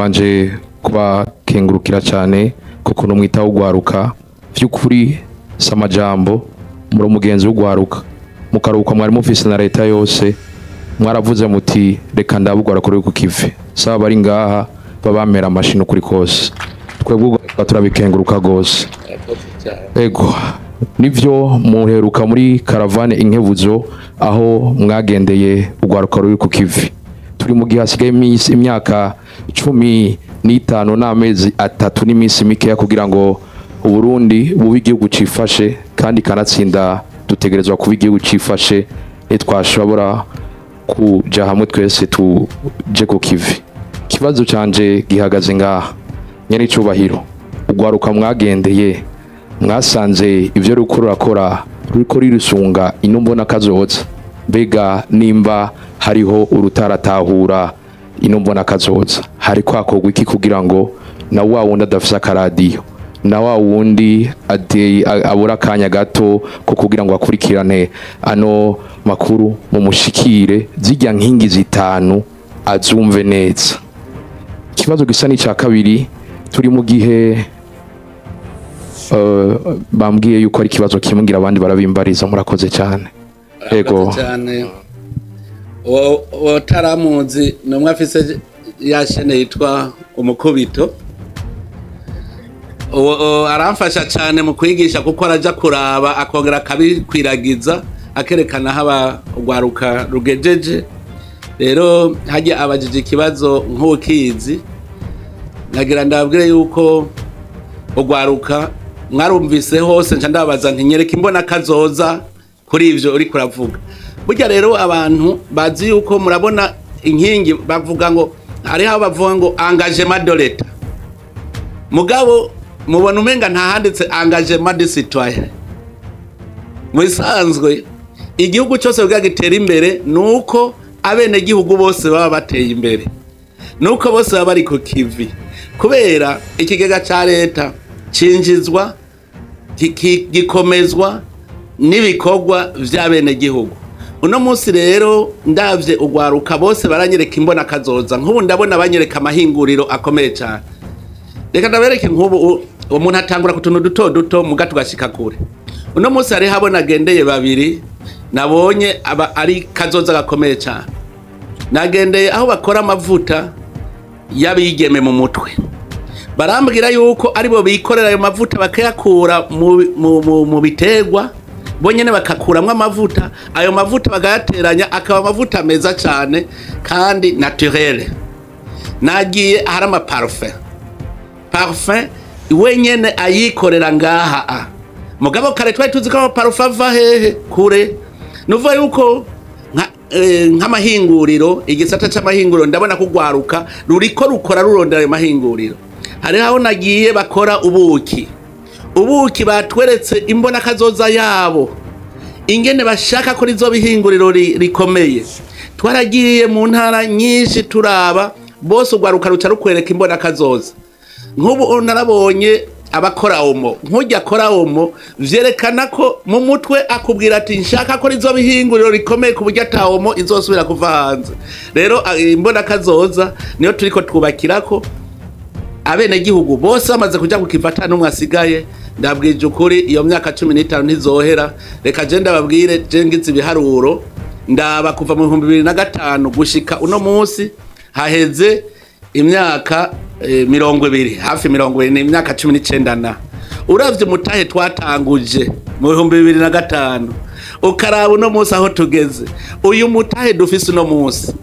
manje kubakengurukira cyane kuko no mwitaho ugwaruka vy'ukuri samajambo muri mugenzi w'ugwaruka mukaruka mwari mufise na leta yose mwaravuze muti reka ndabugwara kuri ku kive saba bari ngaha babamera amashino kuri kose twebwe turabikenguruka gose ego nivyo muheruka muri karavane inkebuzo aho mwagendeye ugwaruka ruri ku kivi turi mu gihe hasigaye imyaka 15 n'amezi 3 n'iminsi mikeya kugira ngo Uburundi bube igihugu cifashe kandi kanatsinda dutegerezwa kuba igihugu cifashe twashobora kuja hamwe twese tuje ku kivi. Kibazo canje gihagaze ngaha nyene icubahiro ugwaruka mwagendeye mwasanze ivyo rukorakora ruriko rirusunga inombona kazoza mbega nimba hariho urutaratahura inombona kazoza hari kwakogwa iki kugira ngo na wa wundi adafisa akaradiyo na wa wundi abura kanya gato ko kugira ngo akurikirane ano makuru mu mushikire zijya nkingi zitanu azumve neza. Ikibazo gisa n'icya kabiri turi mu gihe bambwiye yuko ari kibazo kimungira abandi barabimbariza murakoze cyane. Ego cyane taramuzi numwe afise yashene yitwa Umukubito aramfasha cyane mu kwigisha kuko araja kuraba akongera akabikwiragiza akerekana haba ugwaruka rugejeje. Rero hajya abajije ikibazo nk'ukizi nagira ndabwire yuko ugwaruka mwarumvise hose nca ndabaza ntinyereka imbona kazoza kuri ivyo uri kuravuga. Burya rero abantu bazi yuko murabona inkingi bavuga ngo hari aho bavuga ngo engagement de l'État mugabo mubona umenga ntahanditse engagement de citoyen. Musanzwe igihugu cyose bwa gitera imbere nuko abene gihugu bose baba bateye imbere nuko bose baba bari ku kivi kubera ikigega ca leta cinjizwa gikomezwa n'ibikorwa vy'abene gihugu. Uno munsi rero ndavye ugwaruka bose baranyereka imbona kazoza nk'ubu ndabona banyereka amahinguriro akomeye cyane. Reka ndabereke nk'ubu umuntu atangura kutuntu duto duto muga tugashika kure. Uno munsi hari habona gendeye babiri nabonye aba ari kazoza gakomeye cyane. Nagendeye aho bakora amavuta yabigeme mu mutwe barambwira yuko aribo bikorera ayo mavuta bakayakura mu biterwa bonyene bakakuramwe amavuta ayo mavuta bagayateranya akaba amavuta meza cyane kandi naturel. Nagiye hari ama parfum wenyene ayikorera ngaha mugabo kare twari tuzi ko parfum ava hehe kure nuvuga yuko nk'amahinguriro igisata c'amahinguriro ndabona kugwaruka ruriko rukora rurondera ayo mahinguriro. Hari aho nagiye bakora ubuki batweretse imbona kazoza yabo ingene bashaka ko rizo bihinguriro rikomeye. Twaragiye mu ntara nyinshi turaba bose ugwaruka ruca rukwereka imbona kazoza. Nk'ubu narabonye abakora omo nk'ujya akora omo vyerekana ko mu mutwe akubwira ati nshaka ko rizo bihinguriro rikomeye ku buryo ata omo izosubira kuva hanze. Rero imbona kazoza niyo turiko twubakirako abene gihugu bose bamaze kuja kukivata n'umwe asigaye. Ndabwije ukuri iyo myaka 15 ntizohera. Reka je ndababwire je ngize ibiharuro ndaba kuva mu 2005 gushika uno munsi haheze imyaka 20 hafi 20 ni imyaka 19 na uravye mutahe twatanguje mu 2005 ukaraba uno munsi aho tugeze uyu mutahe dufise uno munsi.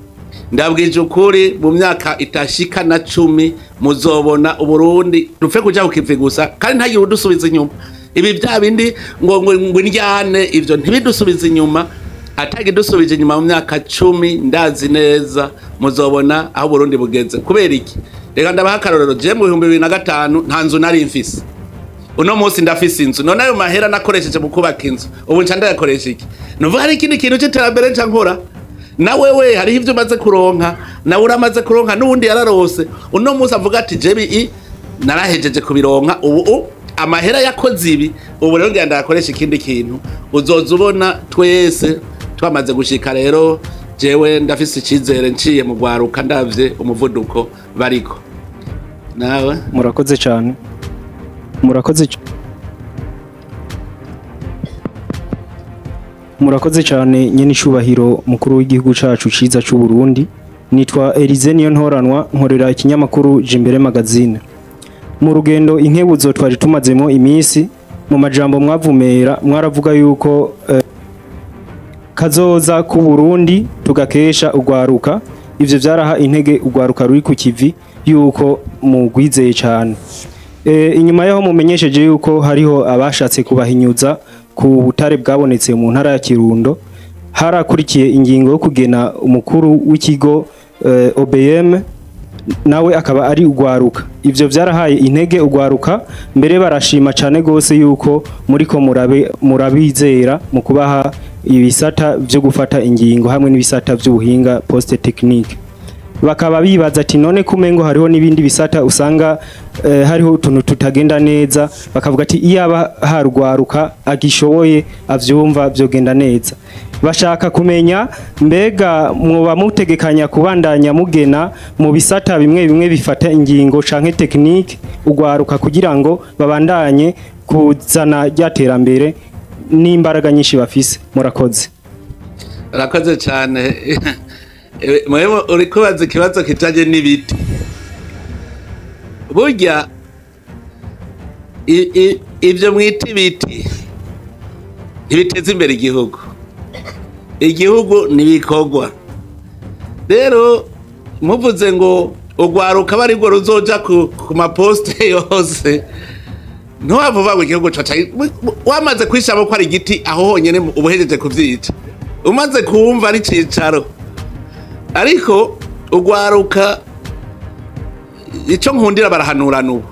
Ndabwije ukuri mu myaka itashika na 10 muzobona Uburundi rupfe kuja kukive gusa kandi ntagiye udusubiza inyuma. Ibi bya bindi ngo ndyane ivyo ntibidusubiza inyuma atagi dusubije inyuma mu myaka 10 ndazi neza muzobona aho Burundi bugeze. Kubera iki? Reka ndabaha akarorero je mu 2005 nta nzu nari mfise. Uno munsi ndafise inzu none ayo mahera nakoresheje mu kubaka inzu ubu nca ndayakoresha iki? Nuvuga hari ikindi kintu cy'iterambere nca nkora na wewe hari ivyo maze kuronka na uramaze kuronka n'ubundi yararose. Uno munsi avuga ati jebi narahejeje kubironka ubu amahera yakoze ibi ubu rero ngenda yakoresha ikindi kintu uzoza ubona twese twamaze gushika. Rero jewe ndafise ikizere nciye mu gwaruka ndavye umuvuduko bariko. nawe murakoze cyane murakoze cyane nyene icubahiro mukuru w'igihugu cacu ciza c'u Burundi. Nitwa Elize niyo ntoranwa nkorera ikinyamakuru Jimbere magazine. Mu rugendo inkebuzo twari tumazemo imisi mu majambo mwavumera mwaravuga yuko kazoza ku Burundi tugakesha ugwaruka. Ivyo vyaraha intege ugwaruka ruri ku kivi yuko mugwizeye cyane. Inyuma yaho mumenyesheje yuko hariho abashatse kubahinyuza ku butare bwabonetse mu ntara ya Kirundo, harakurikiye ingingo yo kugena umukuru w'ikigo OBM nawe akaba ari ugwaruka. Ivyo vyarahaye intege ugwaruka, mbere barashima cyane gose yuko muriko murabizera mu kubaha ibisata byo gufata ingingo hamwe n'ibisata by'ubuhinga poste technique. Bakaba bibaza ati none kumengo hariho nibindi bisata usanga hariho utuntu tutagenda neza, bakavuga ati iyaba harugwaruka agishoboye avyumva byogenda neza. Bashaka kumenya mbega mwoba mutegekanya kubandanya mugena mu bisata bimwe bimwe bifata ingingo canke technique ugwaruka kugira ngo babandanye kuzana ryaterambere n'imbaraga nyinshi bafise. Murakoze cyane. Mwewe uri kubaza ikibazo kitaje n'ibiti. Burya ivyo mwita ibiti ntibiteza imbere igihugu. Igihugu nibikogwa. Rero muvuze ngo ugwaruka bari ngo ruzoja ku maposte yose, ntiwavuga ngo igihugu caca wamaze kwishamo ko ari igiti aho honyene ubuhejeje kuvyica, umaze kumva ari cicaro. Ariko ugwaruka ico nkundira barahanurana ubu,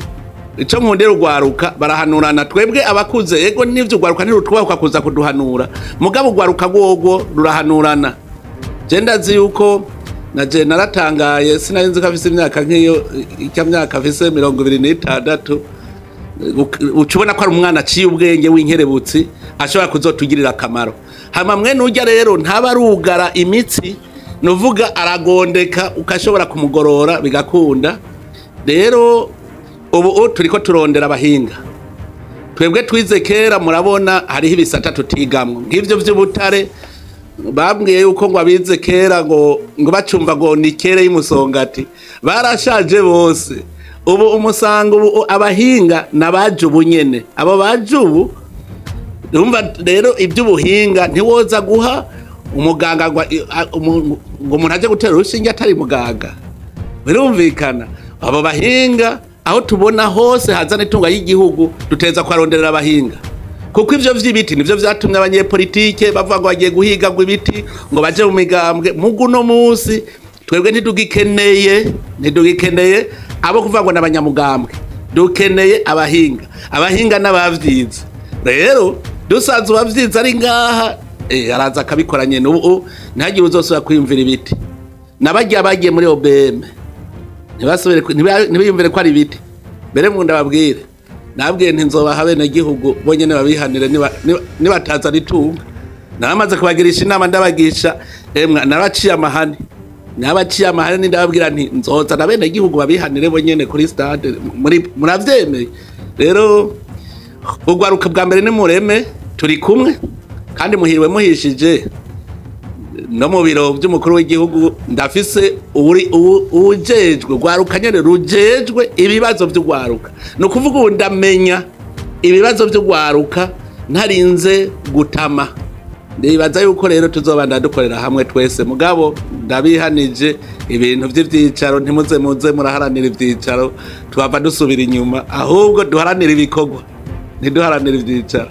ico nkundira ugwaruka barahanurana. Twebwe abakuze yego nivyo ugwaruka ntirutwabuka kuza kuduhanura, mugabo ugwaruka gwogo rurahanurana. Je ndazi yuko naje naratangaye, sinari nzi ko afise imyaka nk'iyo myaka afise 26, ucubona ko ari umwana aciye ubwenge w'inkerebutsi ashobora kuzotugirira akamaro. Hama mwene urya rero ntabarugara imitsi, nuvuga aragondeka ukashobora kumugorora bigakunda. Rero ubu turiko turondera abahinga. Twebwe twize kera murabona hariho ibisata tutigamwe nk'ivyo vy'ubutare, bambwiye yuko ngo abize kera ngo bacumva ngo nikere y'umusongati barashaje bose. Ubu umusanga ubu abahinga nabaje ubu nyene, abo baje ubu urumva. Rero iby'ubuhinga ntiwoza guha umuganga ngo umuntu aje gutera urushinge atari muganga, birumvikana. Abo bahinga aho tubona hose hazana itunga y'igihugu duteza kwaronderera abahinga, kuko ivyo vy'ibiti nivyo vyatumye abanyepolitike bavuga ngo bagiye guhiga ngo ibiti ngo baje mu migambwe. Muguno musi twebwe ntidugikeneye abo kuvuga ngo n'abanyamugambwe, dukeneye abahinga n'abavyize. Rero dusanzwe bavyize ari ngaha araza akabikora nyene. Ubu ntihagire uzosubira kwiyumvira ibiti. N'abagiye bagiye muri OBM ntibiyumvire ko ari ibiti. Mbere mu ndababwire nabwiye nti nzobaha bene gihugu bonyene babihanire nibataza ritunga. Namaze kubagirisha inama ndabagisha naraciye amahane ndababwira nti nzoza na bene gihugu babihanire bonyene kuri stade muravyemeye. Rero ugwaruka bwa mbere ni mureme, turi kumwe kandi muhiriwe muhishije. No mu biro by'umukuru w'igihugu ndafise ujejwe gwaruka nyene rujejwe ibibazo by'ugwaruka. No kuvuga ubu ndamenya ibibazo by'ugwaruka ntarinze gutama. Ndibaza yuko rero tuzobanda dukorera hamwe twese, mugabo ndabihanije ibintu by'ivyicaro ntimuze muraharanira ivyicaro twava dusubira inyuma, ahubwo duharanira ibikorwa ntiduharanira ivyicaro.